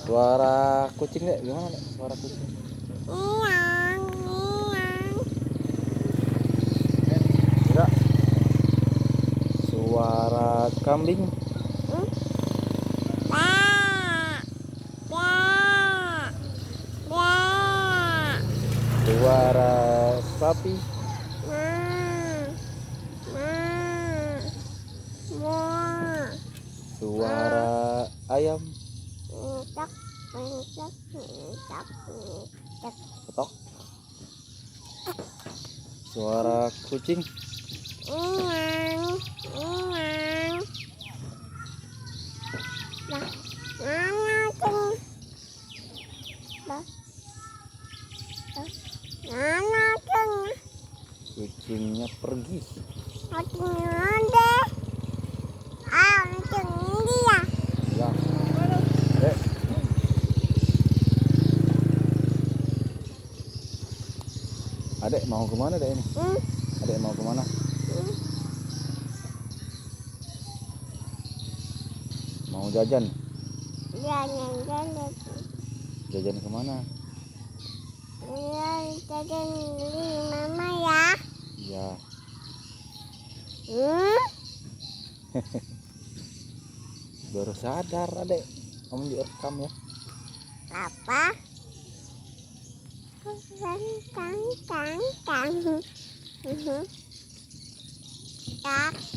Suara kucing deh, gimana nih suara kucing? Iang, iang. Enggak. Suara kambing. Hmm? Ba, ba, ba. Suara sapi. Ma, ma, ma. Suara ayam. Cak, cak, cak, cak. Ketok. Suara kucing. Iang, iang. Lah, mana cing? Lah, lah, mana cing? Kucingnya pergi. Kucingnya ada. Ah, cing dia. Ya. Dek. Adek mau kemana dek ini? Hmm, Adek mau kemana? hmm. Mau jajan? Jalan-jalan. Jajan kemana? Jalan beli mama ya. Ya. Hmm? Baru sadar adek. Kamu direkam ya. Apa? Kang, kang, kang, kang. Tak.